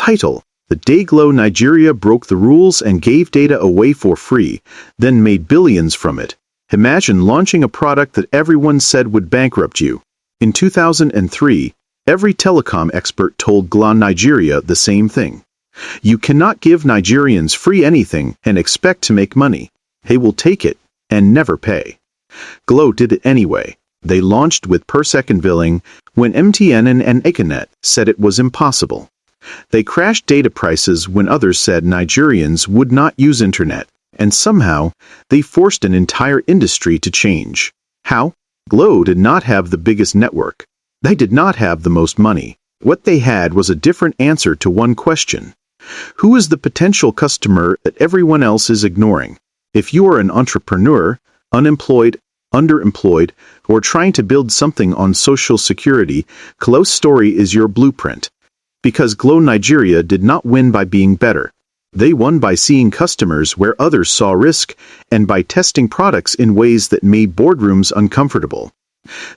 Title: The Day Glo Nigeria Broke the Rules and Gave Data Away for Free, Then Made Billions from It. Imagine launching a product that everyone said would bankrupt you. In 2003, every telecom expert told Glo Nigeria the same thing. You cannot give Nigerians free anything and expect to make money. They will take it and never pay. Glo did it anyway. They launched with per-second billing when MTN and Econet said it was impossible. They crashed data prices when others said Nigerians would not use internet, and somehow they forced an entire industry to change. How? Glo did not have the biggest network. They did not have the most money. What they had was a different answer to one question. Who is the potential customer that everyone else is ignoring? If you are an entrepreneur, unemployed, underemployed, or trying to build something on social security, Glo's story is your blueprint. Because Glo Nigeria did not win by being better. They won by seeing customers where others saw risk and by testing products in ways that made boardrooms uncomfortable.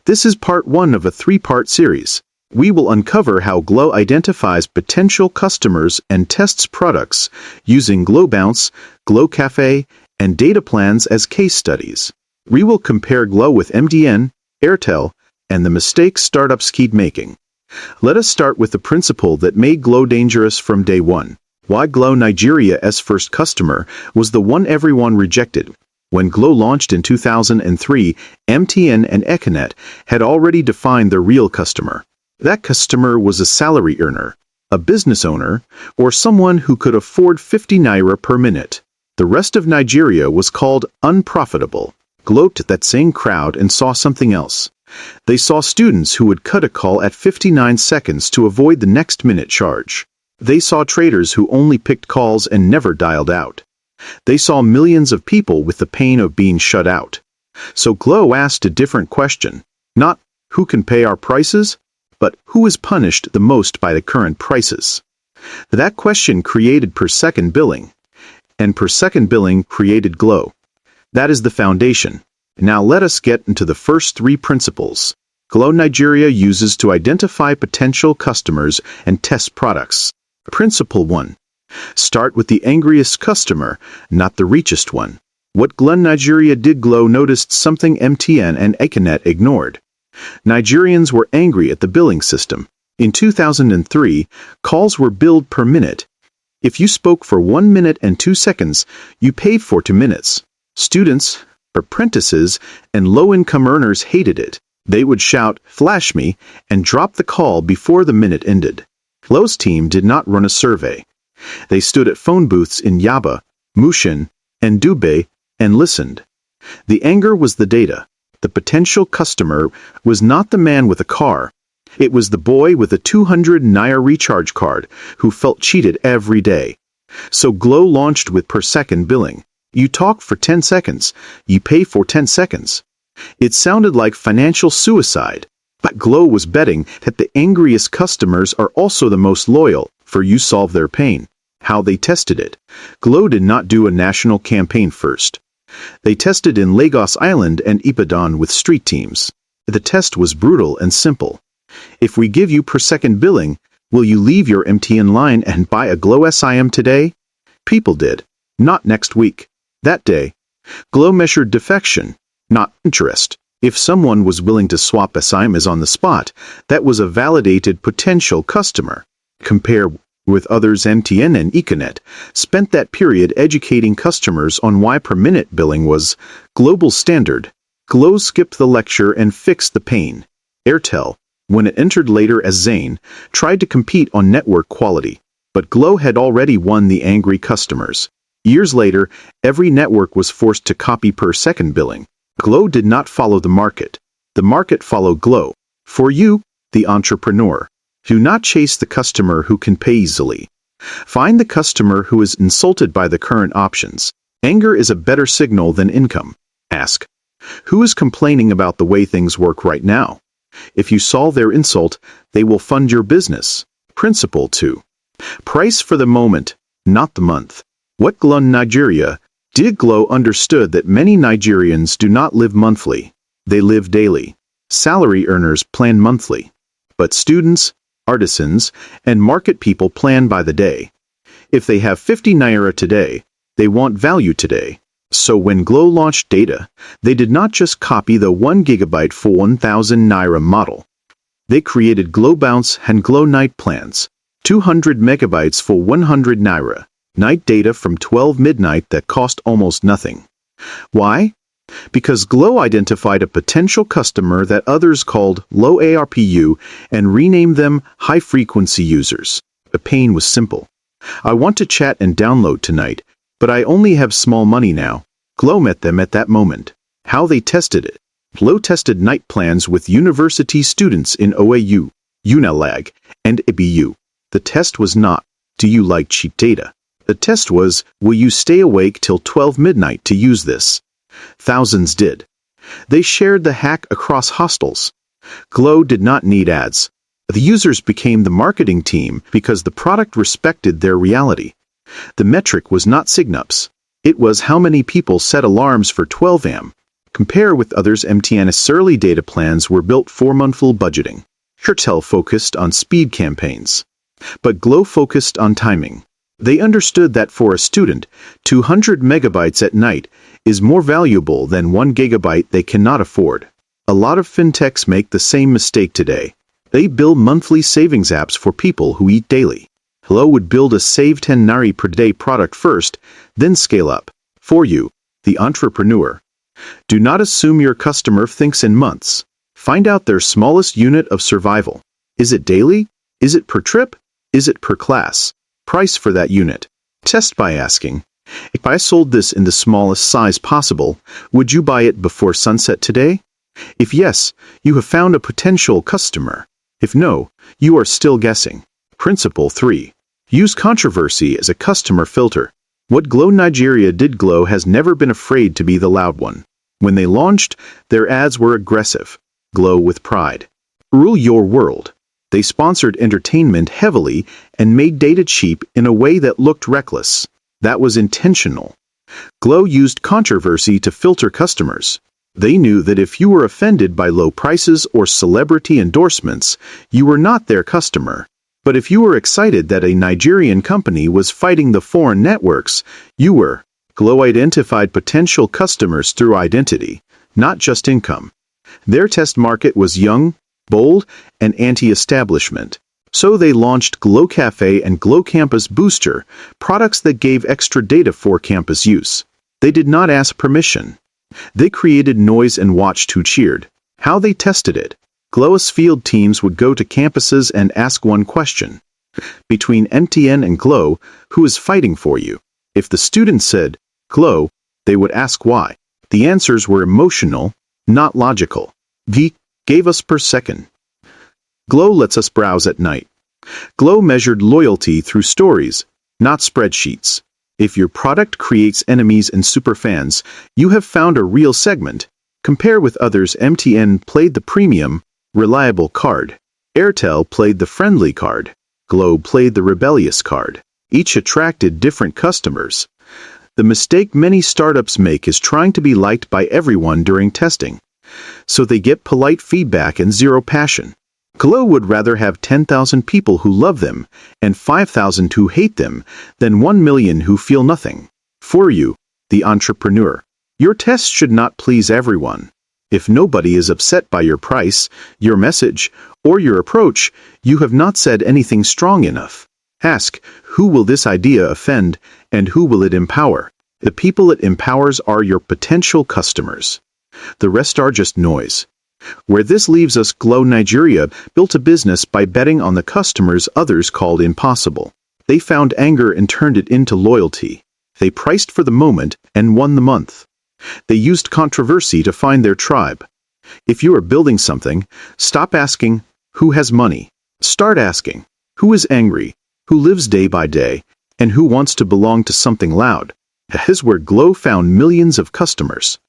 This is part 1 of a 3-part series. We will uncover how Glo identifies potential customers and tests products using GloBounce, Glo Café, and data plans as case studies. We will compare Glo with MTN, Airtel, and the mistakes startups keep making. Let us start with the principle that made Glo dangerous from day one. Why Glo Nigeria's first customer was the one everyone rejected. When Glo launched in 2003, MTN and Econet had already defined their real customer. That customer was a salary earner, a business owner, or someone who could afford 50 naira per minute. The rest of Nigeria was called unprofitable. Glo looked at that same crowd and saw something else. They saw students who would cut a call at 59 seconds to avoid the next minute charge. They saw traders who only picked calls and never dialed out. They saw millions of people with the pain of being shut out. So Glo asked a different question. Not, who can pay our prices? But who is punished the most by the current prices? That question created per-second billing. And per-second billing created Glo. That is the foundation. Now let us get into the first 3 principles Glo Nigeria uses to identify potential customers and test products. Principle 1. Start with the angriest customer, not the richest one. What Glo Nigeria did. Glo noticed something MTN and Econet ignored. Nigerians were angry at the billing system. In 2003, calls were billed per minute. If you spoke for 1 minute and 2 seconds, you paid for 2 minutes. Students, apprentices, and low-income earners hated it. They would shout, "Flash me," and drop the call before the minute ended. Glo's team did not run a survey. They stood at phone booths in Yaba, Mushin, and Dubai and listened. The anger was the data. The potential customer was not the man with a car. It was the boy with a 200 naira recharge card who felt cheated every day. So Glo launched with per-second billing. You talk for 10 seconds, you pay for 10 seconds. It sounded like financial suicide, but Glo was betting that the angriest customers are also the most loyal, for you solve their pain. How they tested it. Glo did not do a national campaign first. They tested in Lagos Island and Ibadan with street teams. The test was brutal and simple. If we give you per-second billing, will you leave your MTN line and buy a Glo SIM today? People did. Not next week. That day, Glo measured defection, not interest. If someone was willing to swap SIMs on the spot, that was a validated potential customer. Compare with others. MTN and Econet spent that period educating customers on why per-minute billing was global standard. Glo skipped the lecture and fixed the pain. Airtel, when it entered later as Zain, tried to compete on network quality, but Glo had already won the angry customers. Years later, every network was forced to copy per-second billing. Glo did not follow the market. The market followed Glo. For you, the entrepreneur, do not chase the customer who can pay easily. Find the customer who is insulted by the current options. Anger is a better signal than income. Ask, who is complaining about the way things work right now? If you solve their insult, they will fund your business. Principle 2. Price for the moment, not the month. What Glo Nigeria did. Glo understood that many Nigerians do not live monthly. They live daily. Salary earners plan monthly. But students, artisans, and market people plan by the day. If they have 50 naira today, they want value today. So when Glo launched data, they did not just copy the 1 gigabyte for 1,000 naira model. They created Glo Bounce and Glo Night plans, 200 megabytes for 100 naira, night data from 12 midnight that cost almost nothing. Why? Because Glo identified a potential customer that others called low ARPU and renamed them high-frequency users. The pain was simple. I want to chat and download tonight, but I only have small money now. Glo met them at that moment. How they tested it. Glo tested night plans with university students in OAU, UNILAG, and IBU. The test was not, do you like cheap data? The test was, will you stay awake till 12 midnight to use this? Thousands did. They shared the hack across hostels. Glo did not need ads. The users became the marketing team because the product respected their reality. The metric was not signups. It was how many people set alarms for 12 am. Compare with others. MTN's early data plans were built for monthly budgeting. Airtel focused on speed campaigns. But Glo focused on timing. They understood that for a student, 200 megabytes at night is more valuable than 1 gigabyte they cannot afford. A lot of fintechs make the same mistake today. They build monthly savings apps for people who eat daily. Glo would build a save 10 nari per day product first, then scale up. For you, the entrepreneur. Do not assume your customer thinks in months. Find out their smallest unit of survival. Is it daily? Is it per trip? Is it per class? Price for that unit. Test by asking, if I sold this in the smallest size possible, would you buy it before sunset today? If yes, you have found a potential customer. If no, you are still guessing. Principle 3. Use controversy as a customer filter. What Glo Nigeria did. Glo has never been afraid to be the loud one. When they launched, their ads were aggressive. Glo with pride. Rule your world. They sponsored entertainment heavily and made data cheap in a way that looked reckless. That was intentional. Glo used controversy to filter customers. They knew that if you were offended by low prices or celebrity endorsements, you were not their customer. But if you were excited that a Nigerian company was fighting the foreign networks, you were. Glo identified potential customers through identity, not just income. Their test market was young, bold, and anti-establishment. So they launched Glo Café and Glo Campus Booster, products that gave extra data for campus use. They did not ask permission. They created noise and watched who cheered. How they tested it. Glo's field teams would go to campuses and ask one question. Between MTN and Glo, who is fighting for you? If the student said, Glo, they would ask why. The answers were emotional, not logical. V gave us per second. Glo lets us browse at night. Glo measured loyalty through stories, not spreadsheets. If your product creates enemies and superfans, you have found a real segment. Compare with others. MTN played the premium, reliable card. Airtel played the friendly card. Glo played the rebellious card. Each attracted different customers. The mistake many startups make is trying to be liked by everyone during testing. So they get polite feedback and zero passion. Glo would rather have 10,000 people who love them and 5,000 who hate them than 1 million who feel nothing. For you, the entrepreneur, your test should not please everyone. If nobody is upset by your price, your message, or your approach, you have not said anything strong enough. Ask, who will this idea offend, and who will it empower? The people it empowers are your potential customers. The rest are just noise. Where this leaves us, Glo Nigeria built a business by betting on the customers others called impossible. They found anger and turned it into loyalty. They priced for the moment and won the month. They used controversy to find their tribe. If you are building something, stop asking, who has money? Start asking, who is angry, who lives day by day, and who wants to belong to something loud. That is where Glo found millions of customers.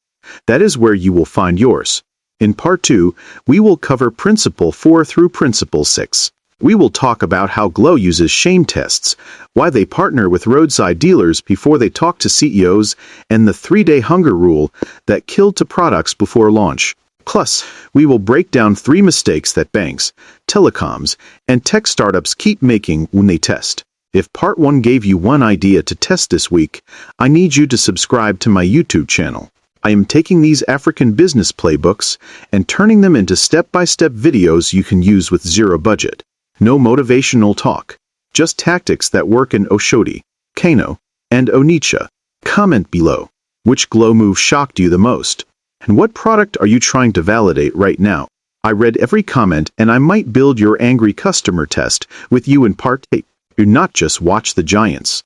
That is where you will find yours. In Part 2, we will cover Principle 4 through Principle 6. We will talk about how Glo uses shame tests, why they partner with roadside dealers before they talk to CEOs, and the 3-day hunger rule that killed 2 products before launch. Plus, we will break down 3 mistakes that banks, telecoms, and tech startups keep making when they test. If part 1 gave you one idea to test this week, I need you to subscribe to my YouTube channel. I am taking these African business playbooks and turning them into step-by-step videos you can use with zero budget. No motivational talk, just tactics that work in Oshodi, Kano, and Onitsha. Comment below. Which Glo move shocked you the most? And what product are you trying to validate right now? I read every comment and I might build your angry customer test with you in part 8. Do not just watch the giants.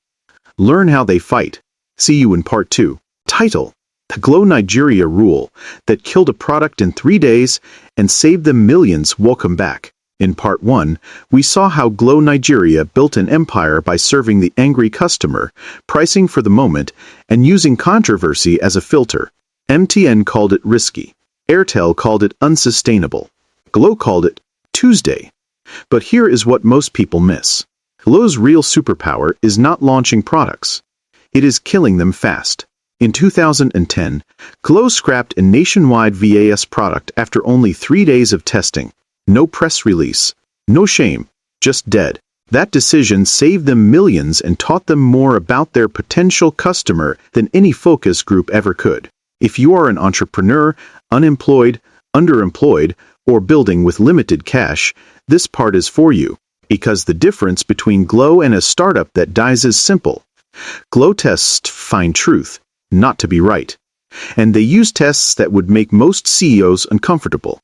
Learn how they fight. See you in part 2. Title: The Glo Nigeria Rule That Killed a Product in 3 days and Saved them millions. Welcome back. In part 1, we saw how Glo Nigeria built an empire by serving the angry customer, pricing for the moment, and using controversy as a filter. MTN called it risky. Airtel called it unsustainable. Glo called it Tuesday. But here is what most people miss. Glo's real superpower is not launching products. It is killing them fast. In 2010, Glo scrapped a nationwide VAS product after only 3 days of testing. No press release. No shame. Just dead. That decision saved them millions and taught them more about their potential customer than any focus group ever could. If you are an entrepreneur, unemployed, underemployed, or building with limited cash, this part is for you. Because the difference between Glo and a startup that dies is simple. Glo tests to find truth, not to be right. And they use tests that would make most CEOs uncomfortable.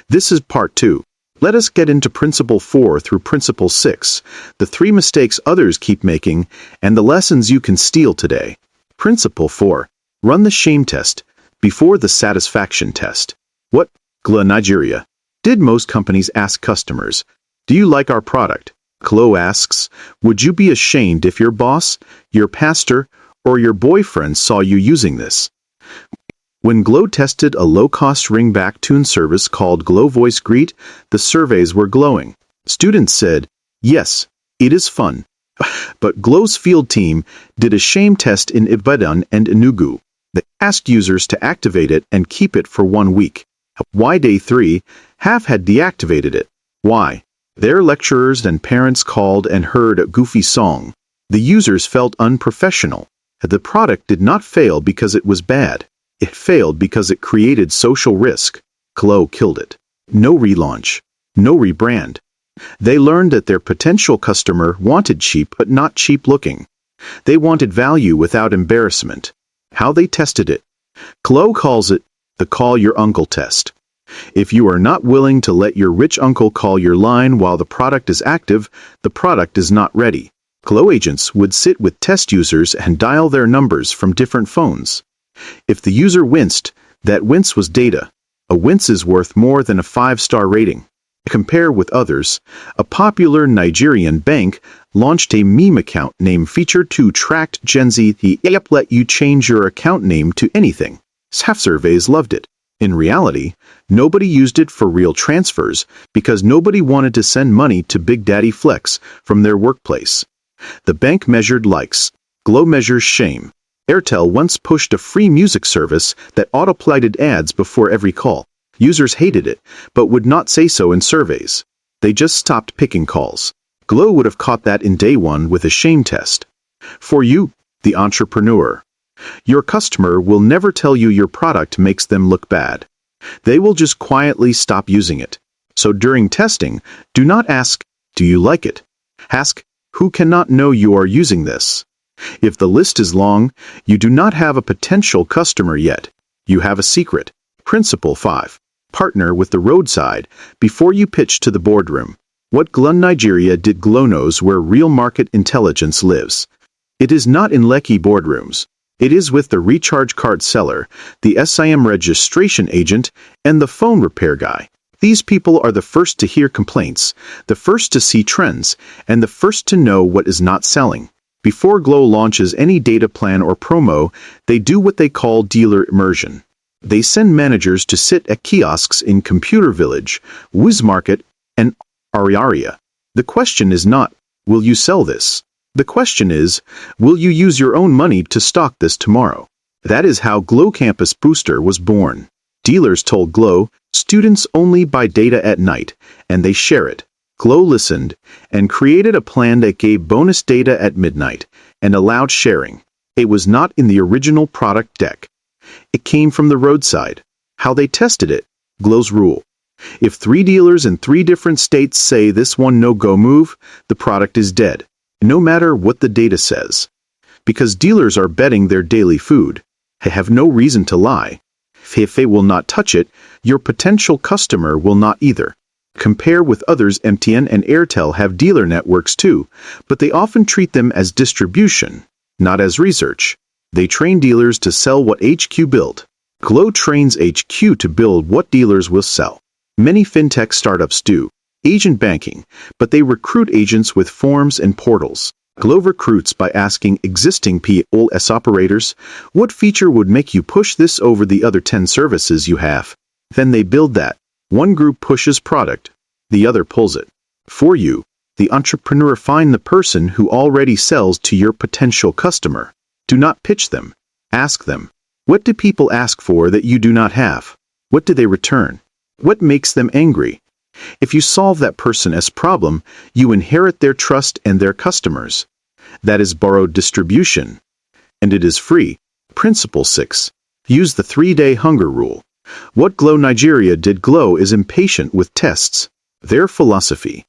This is part 2. Let us get into Principle 4 through Principle 6, the 3 mistakes others keep making, and the lessons you can steal today. Principle 4. Run the shame test before the satisfaction test. What, Glo Nigeria? Did most companies ask customers, do you like our product? Glo asks, would you be ashamed if your boss, your pastor, or your boyfriend saw you using this? When Glo tested a low-cost ringback tune service called Glo Voice Greet, the surveys were glowing. Students said, yes, it is fun. But Glo's field team did a shame test in Ibadan and Enugu. They asked users to activate it and keep it for 1 week. Why day 3, half had deactivated it. Why? Their lecturers and parents called and heard a goofy song. The users felt unprofessional. The product did not fail because it was bad. It failed because it created social risk. Glo killed it. No relaunch. No rebrand. They learned that their potential customer wanted cheap but not cheap looking. They wanted value without embarrassment. How they tested it. Glo calls it the call your uncle test. If you are not willing to let your rich uncle call your line while the product is active, the product is not ready. Glo agents would sit with test users and dial their numbers from different phones. If the user winced, that wince was data. A wince is worth more than a 5-star rating. Compare with others. A popular Nigerian bank launched a meme account named Feature to track Gen Z. The app let you change your account name to anything. Staff surveys loved it. In reality, nobody used it for real transfers because nobody wanted to send money to Big Daddy Flex from their workplace. The bank measured likes. Glo measures shame. Airtel once pushed a free music service that auto-played ads before every call. Users hated it, but would not say so in surveys. They just stopped picking calls. Glo would have caught that in day 1 with a shame test. For you, the entrepreneur. Your customer will never tell you your product makes them look bad. They will just quietly stop using it. So during testing, do not ask, do you like it? Ask, who cannot know you are using this? If the list is long, you do not have a potential customer yet. You have a secret. Principle 5. Partner with the roadside before you pitch to the boardroom. What Glo Nigeria did. Glo knows where real market intelligence lives. It is not in Lekki boardrooms. It is with the recharge card seller, the SIM registration agent, and the phone repair guy. These people are the first to hear complaints, the first to see trends, and the first to know what is not selling. Before Glo launches any data plan or promo, they do what they call dealer immersion. They send managers to sit at kiosks in Computer Village, Wizmarket, and Ariaria. The question is not, will you sell this? The question is, will you use your own money to stock this tomorrow? That is how Glo Campus Booster was born. Dealers told Glo, students only buy data at night, and they share it. Glo listened and created a plan that gave bonus data at midnight and allowed sharing. It was not in the original product deck. It came from the roadside. How they tested it. Glo's rule. If 3 dealers in 3 different states say this one no-go move, the product is dead, no matter what the data says. Because dealers are betting their daily food. They have no reason to lie. If they will not touch it, your potential customer will not either. Compare with others. MTN and Airtel have dealer networks too, but they often treat them as distribution, not as research. They train dealers to sell what HQ built. Glo trains HQ to build what dealers will sell. Many fintech startups do agent banking, but they recruit agents with forms and portals. Glo recruits by asking existing POS operators, what feature would make you push this over the other 10 services you have? Then they build that. One group pushes product, the other pulls it. For you, the entrepreneur, find the person who already sells to your potential customer. Do not pitch them. Ask them. What do people ask for that you do not have? What do they return? What makes them angry? If you solve that person's problem, you inherit their trust and their customers. That is borrowed distribution. And it is free. Principle 6. Use the 3-day hunger rule. What Glo Nigeria did. Glo is impatient with tests. Their philosophy.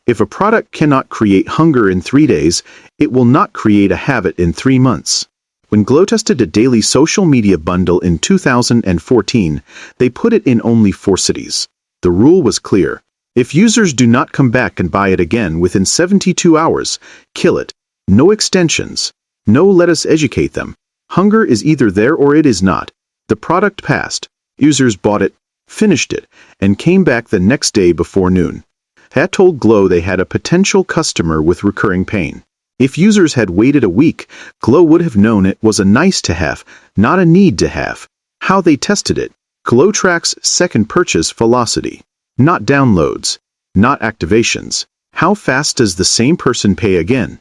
If a product cannot create hunger in 3 days, it will not create a habit in 3 months. When Glo tested a daily social media bundle in 2014, they put it in only 4 cities. The rule was clear. If users do not come back and buy it again within 72 hours, kill it. No extensions. No, let us educate them. Hunger is either there or it is not. The product passed. Users bought it, finished it, and came back the next day before noon. That told Glo they had a potential customer with recurring pain. If users had waited a week, Glo would have known it was a nice-to-have, not a need-to-have. How they tested it. Glo tracks second purchase velocity. Not downloads. Not activations. How fast does the same person pay again?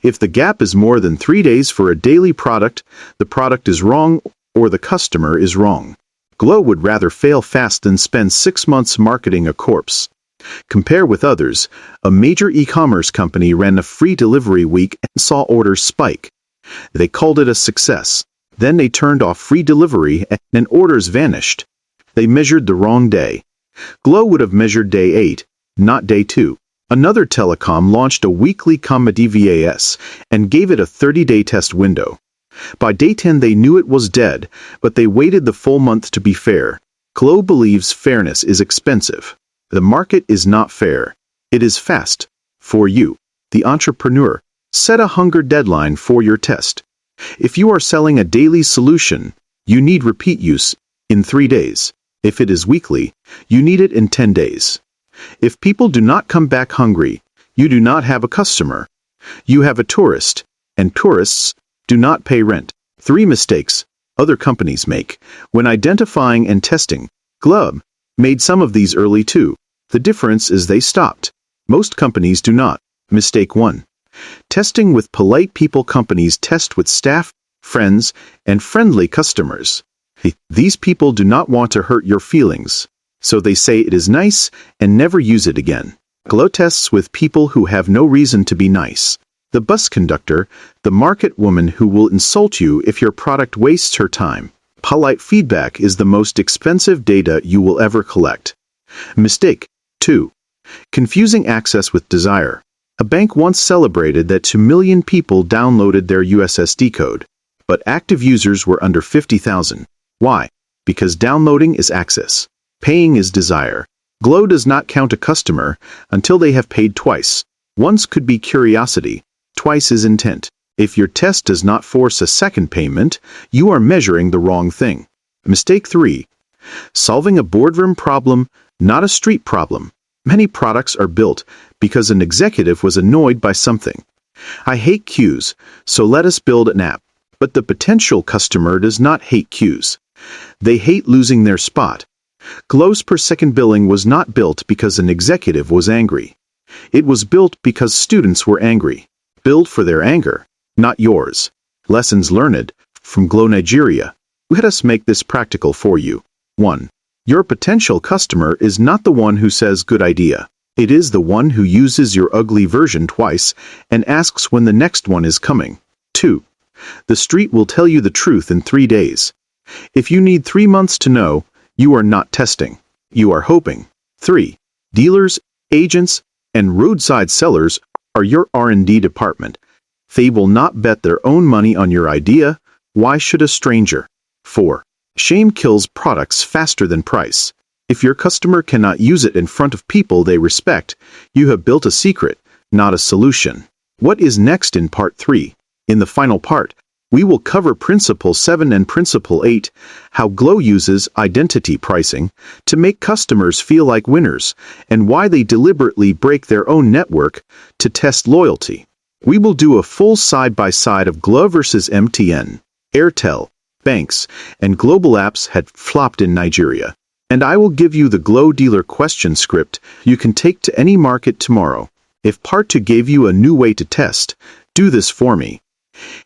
If the gap is more than 3 days for a daily product, the product is wrong or the customer is wrong. Glo would rather fail fast than spend 6 months marketing a corpse. Compare with others. A major e-commerce company ran a free delivery week and saw orders spike. They called it a success. Then they turned off free delivery and orders vanished. They measured the wrong day. Glo would have measured day 8, not day 2. Another telecom launched a weekly DVAS and gave it a 30-day test window. By day 10 they knew it was dead, but they waited the full month to be fair. Glo believes fairness is expensive. The market is not fair. It is fast. For you, the entrepreneur, set a hunger deadline for your test. If you are selling a daily solution, you need repeat use in 3 days. If it is weekly, you need it in 10 days. If people do not come back hungry, you do not have a customer. You have a tourist, and tourists do not pay rent. 3 mistakes other companies make when identifying and testing. Glo made some of these early too. The difference is they stopped. Most companies do not. Mistake 1. Testing with polite people. Companies test with staff, friends, and friendly customers. These people do not want to hurt your feelings, so they say it is nice and never use it again. Glo tests with people who have no reason to be nice. The bus conductor, the market woman who will insult you if your product wastes her time. Polite feedback is the most expensive data you will ever collect. Mistake 2. Confusing access with desire. A bank once celebrated that 2 million people downloaded their USSD code, but active users were under 50,000. Why? Because downloading is access. Paying is desire. Glo does not count a customer until they have paid twice. Once could be curiosity. Twice is intent. If your test does not force a second payment, you are measuring the wrong thing. Mistake 3. Solving a boardroom problem, not a street problem. Many products are built because an executive was annoyed by something. I hate queues, so let us build an app. But the potential customer does not hate queues. They hate losing their spot. Glo's per second billing was not built because an executive was angry. It was built because students were angry. Build for their anger, not yours. Lessons learned from Glo Nigeria. Let us make this practical for you. 1. Your potential customer is not the one who says good idea. It is the one who uses your ugly version twice and asks when the next one is coming. 2. The street will tell you the truth in 3 days. If you need 3 months to know, you are not testing. You are hoping. 3. Dealers, agents, and roadside sellers are your R&D department. They will not bet their own money on your idea. Why should a stranger? 4. Shame kills products faster than price. If your customer cannot use it in front of people they respect, you have built a secret, not a solution. What is next in Part 3? In the final part, we will cover Principle 7 and Principle 8, how Glo uses identity pricing to make customers feel like winners, and why they deliberately break their own network to test loyalty. We will do a full side-by-side of Glo versus MTN, Airtel, banks, and global apps had flopped in Nigeria. And I will give you the Glo dealer question script you can take to any market tomorrow. If Part 2 gave you a new way to test, do this for me.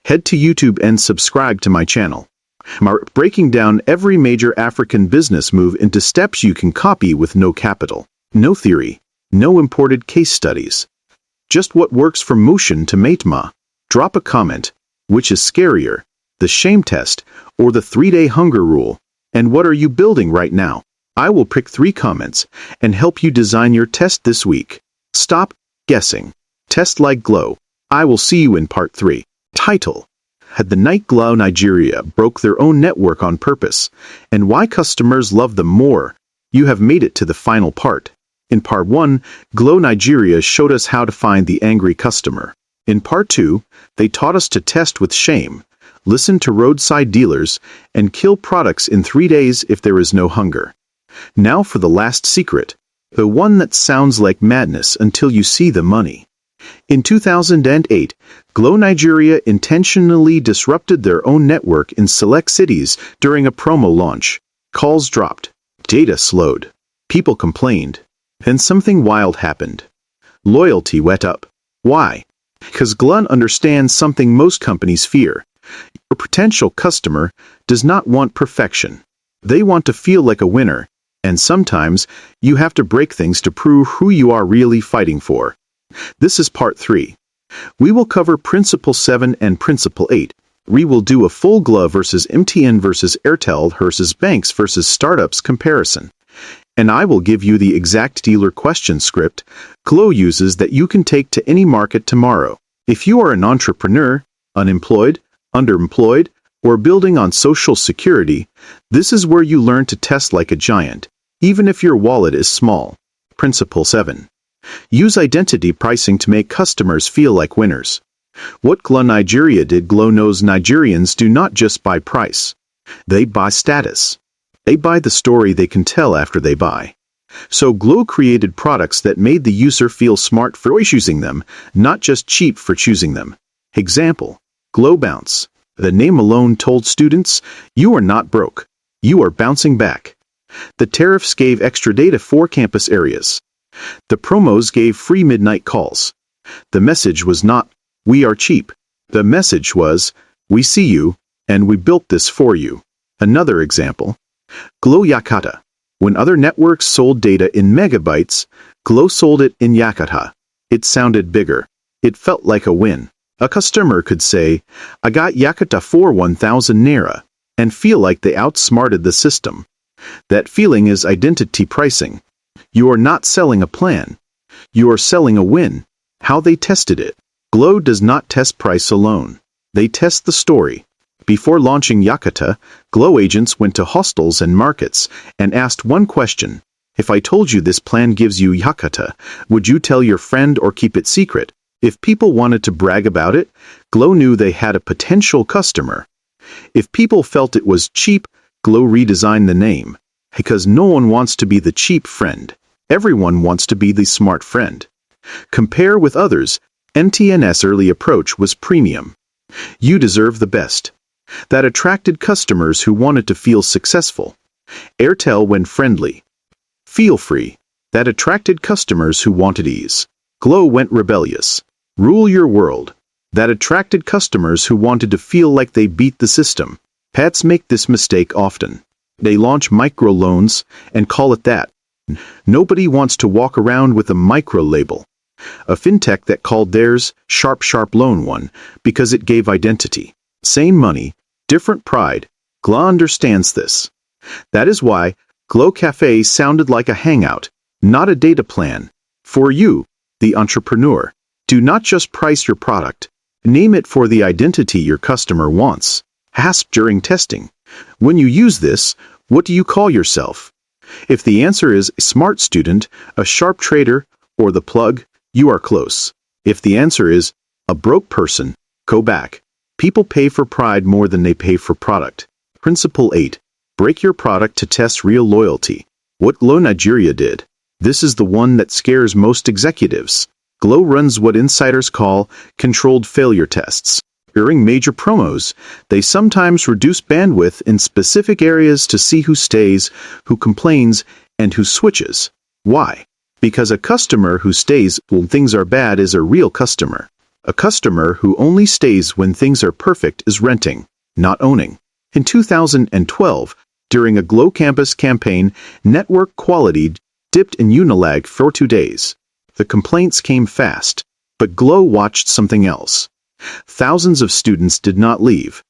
Head to YouTube and subscribe to my channel. Breaking down every major African business move into steps you can copy with no capital, no theory, no imported case studies. Just what works from motion to matema. Drop a comment. Which is scarier, the shame test or the 3-day hunger rule? And what are you building right now? I will pick 3 comments and help you design your test this week. Stop guessing. Test like Glo. I will see you in Part 3. Title: Had the night Glo Nigeria broke their own network on purpose, and why customers love them more. You have made it to the final part. In Part 1, Glo Nigeria showed us how to find the angry customer. In Part 2, they taught us to test with shame, listen to roadside dealers, and kill products in 3 days if there is no hunger. Now for the last secret, the one that sounds like madness until you see the money. In 2008, Glo Nigeria intentionally disrupted their own network in select cities during a promo launch. Calls dropped. Data slowed. People complained. Then something wild happened. Loyalty went up. Why? Because Glo understands something most companies fear. Your potential customer does not want perfection. They want to feel like a winner, and sometimes you have to break things to prove who you are really fighting for. This is Part 3. We will cover Principle 7 and Principle 8. We will do a full Glo versus MTN versus Airtel versus banks versus startups comparison. And I will give you the exact dealer question script Glo uses that you can take to any market tomorrow. If you are an entrepreneur, unemployed, underemployed, or building on social security, this is where you learn to test like a giant, even if your wallet is small. Principle 7. Use identity pricing to make customers feel like winners. What Glo Nigeria did. Glo knows Nigerians do not just buy price. They buy status. They buy the story they can tell after they buy. So Glo created products that made the user feel smart for choosing them, not just cheap for choosing them. Example: Glo Bounce. The name alone told students, you are not broke. You are bouncing back. The tariffs gave extra data for campus areas. The promos gave free midnight calls. The message was not, we are cheap. The message was, we see you, and we built this for you. Another example: Glo Yakata. When other networks sold data in megabytes, Glo sold it in Yakata. It sounded bigger. It felt like a win. A customer could say, I got Yakata for 1,000 naira, and feel like they outsmarted the system. That feeling is identity pricing. You are not selling a plan. You are selling a win. How they tested it. Glo does not test price alone. They test the story. Before launching Yakata, Glo agents went to hostels and markets and asked one question. If I told you this plan gives you Yakata, would you tell your friend or keep it secret? If people wanted to brag about it, Glo knew they had a potential customer. If people felt it was cheap, Glo redesigned the name. Because no one wants to be the cheap friend. Everyone wants to be the smart friend. Compare with others. MTN's early approach was premium. You deserve the best. That attracted customers who wanted to feel successful. Airtel went friendly. Feel free. That attracted customers who wanted ease. Glo went rebellious. Rule your world. That attracted customers who wanted to feel like they beat the system. Pets make this mistake often. They launch microloans and call it that. Nobody wants to walk around with a micro label. A fintech that called theirs Sharp Loan One because it gave identity. Same money, different pride. Glo understands this. That is why Glo Café sounded like a hangout, not a data plan. For you, the entrepreneur, do not just price your product. Name it for the identity your customer wants. Ask during testing. When you use this, what do you call yourself? If the answer is a smart student, a sharp trader, or the plug, you are close. If the answer is a broke person, go back. People pay for pride more than they pay for product. Principle 8. Break your product to test real loyalty. What Glo Nigeria did. This is the one that scares most executives. Glo runs what insiders call controlled failure tests. During major promos, they sometimes reduce bandwidth in specific areas to see who stays, who complains, and who switches. Why? Because a customer who stays when things are bad is a real customer. A customer who only stays when things are perfect is renting, not owning. In 2012, during a Glo Campus campaign, network quality dipped in Unilag for 2 days. The complaints came fast, but Glo watched something else. Thousands of students did not leave.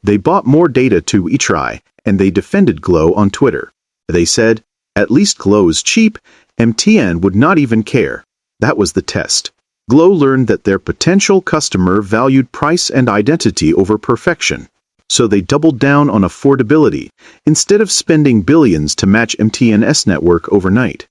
They bought more data to retry, and they defended Glo on Twitter. They said, at least Glo is cheap, MTN would not even care. That was the test. Glo learned that their potential customer valued price and identity over perfection. So they doubled down on affordability, instead of spending billions to match MTN's network overnight.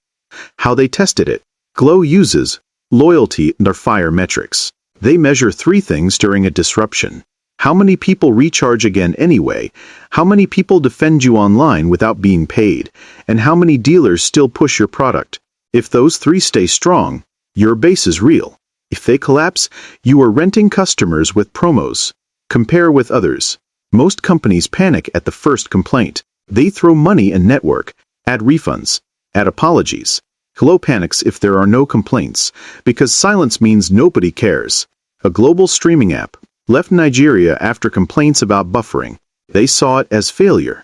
How they tested it. Glo uses loyalty and their fire metrics. They measure 3 things during a disruption. How many people recharge again anyway, how many people defend you online without being paid, and how many dealers still push your product. If those 3 stay strong, your base is real. If they collapse, you are renting customers with promos. Compare with others. Most companies panic at the first complaint. They throw money in network, add refunds, add apologies. Glo panics if there are no complaints, because silence means nobody cares. A global streaming app left Nigeria after complaints about buffering. They saw it as failure.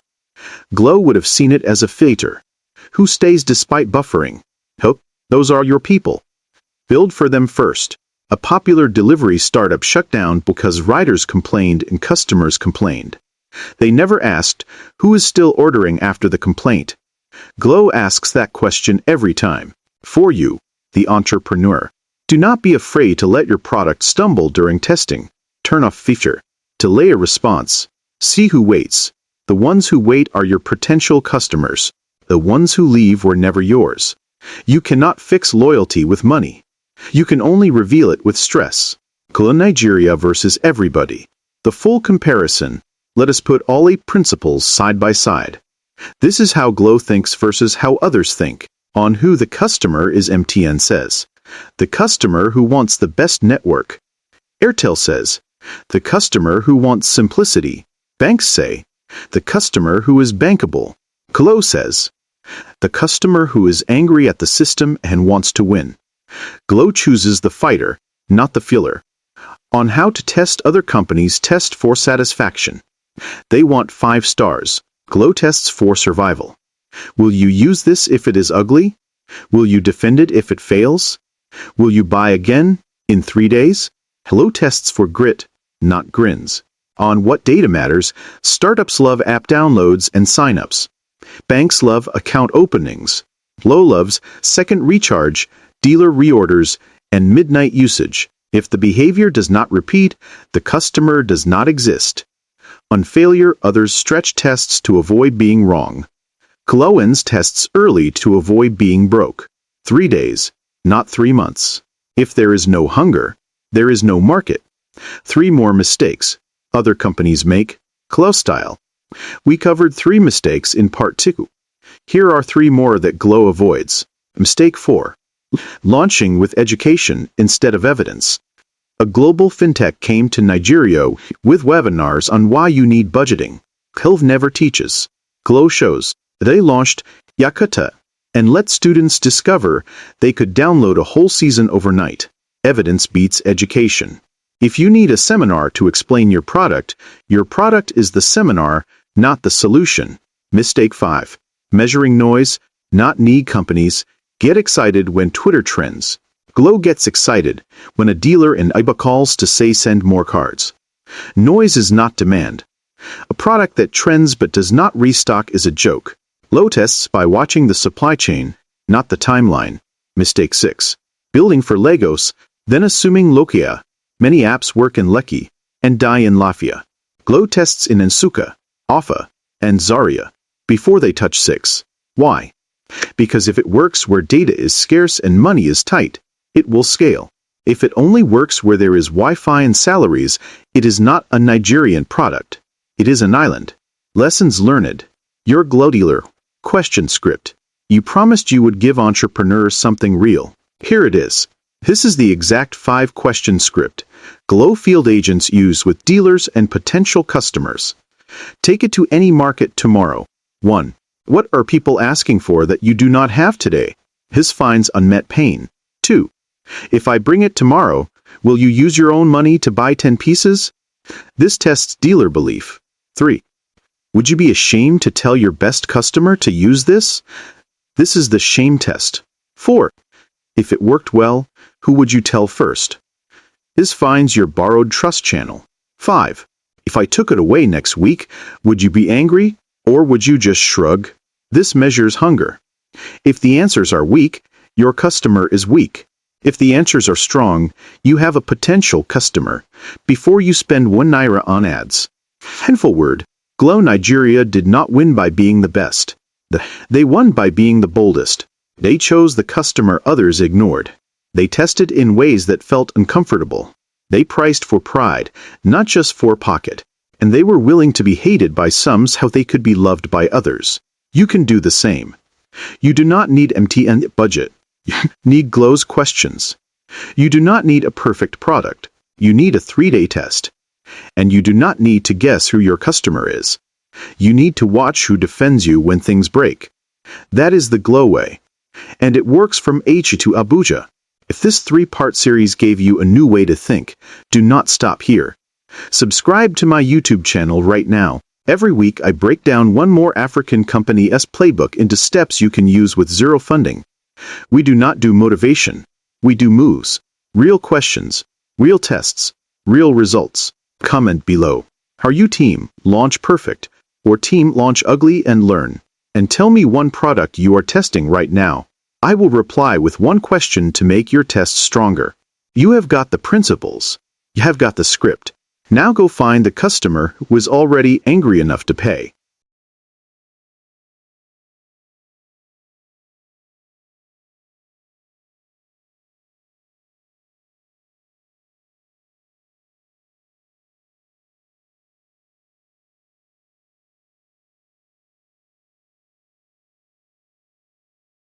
Glo would have seen it as a failure. Who stays despite buffering? Hope, those are your people. Build for them first. A popular delivery startup shut down because riders complained and customers complained. They never asked, who is still ordering after the complaint? Glo asks that question every time. For you, the entrepreneur. Do not be afraid to let your product stumble during testing. Turn off feature. Delay a response. See who waits. The ones who wait are your potential customers. The ones who leave were never yours. You cannot fix loyalty with money. You can only reveal it with stress. Glo Nigeria versus everybody. The full comparison. Let us put all 8 principles side by side. This is how Glo thinks versus how others think. On who the customer is, MTN says. The customer who wants the best network. Airtel says. The customer who wants simplicity. Banks say. The customer who is bankable. Glo says. The customer who is angry at the system and wants to win. Glo chooses the fighter, not the filler. On how to test, other companies test for satisfaction. They want 5 stars. Glo tests for survival. Will you use this if it is ugly? Will you defend it if it fails? Will you buy again in 3 days? Glo tests for grit, not grins. On what data matters, startups love app downloads and signups. Banks love account openings. Glo loves second recharge, dealer reorders, and midnight usage. If the behavior does not repeat, the customer does not exist. On failure, others stretch tests to avoid being wrong. Glo ends tests early to avoid being broke. 3 days, not 3 months. If there is no hunger, there is no market. 3 more mistakes other companies make. Glo style. We covered 3 mistakes in part 2. Here are 3 more that Glo avoids. Mistake 4. Launching with education instead of evidence. A global fintech came to Nigeria with webinars on why you need budgeting. Glo never teaches. Glo shows. They launched Yakata and let students discover they could download a whole season overnight. Evidence beats education. If you need a seminar to explain your product is the seminar, not the solution. Mistake 5. Measuring noise, not need companies. Get excited when Twitter trends. Glo gets excited when a dealer in Iba calls to say send more cards. Noise is not demand. A product that trends but does not restock is a joke. Glo tests by watching the supply chain, not the timeline. Mistake 6. Building for Legos, then assuming Lokia. Many apps work in Leki and die in Lafia. Glo tests in Ensuka, Offa, and Zaria before they touch 6. Why? Because if it works where data is scarce and money is tight, it will scale. If it only works where there is Wi-Fi and salaries, it is not a Nigerian product. It is an island. Lessons learned. Your Glo dealer. Question script. You promised you would give entrepreneurs something real. Here it is. This is the exact 5-question script Glo field agents use with dealers and potential customers. Take it to any market tomorrow. 1. What are people asking for that you do not have today? This finds unmet pain. 2. If I bring it tomorrow, will you use your own money to buy 10 pieces? This tests dealer belief. 3. Would you be ashamed to tell your best customer to use this? This is the shame test. 4. If it worked well, who would you tell first? This finds your borrowed trust channel. 5. If I took it away next week, would you be angry, or would you just shrug? This measures hunger. If the answers are weak, your customer is weak. If the answers are strong, you have a potential customer. Before you spend 1 naira on ads. Handful word. Glo Nigeria did not win by being the best. They won by being the boldest. They chose the customer others ignored. They tested in ways that felt uncomfortable. They priced for pride, not just for pocket. And they were willing to be hated by some so they could be loved by others. You can do the same. You do not need MTN budget. You need Glo's questions. You do not need a perfect product. You need a 3-day test. And you do not need to guess who your customer is. You need to watch who defends you when things break. That is the Glo way. And it works from H to Abuja. If this 3-part series gave you a new way to think, do not stop here. Subscribe to my YouTube channel right now. Every week I break down one more African company's playbook into steps you can use with zero funding. We do not do motivation. We do moves. Real questions. Real tests. Real results. Comment below. Are you team launch perfect or team launch ugly and learn? And tell me one product you are testing right now. I will reply with one question to make your test stronger. You have got the principles. You have got the script. Now go find the customer who is already angry enough to pay.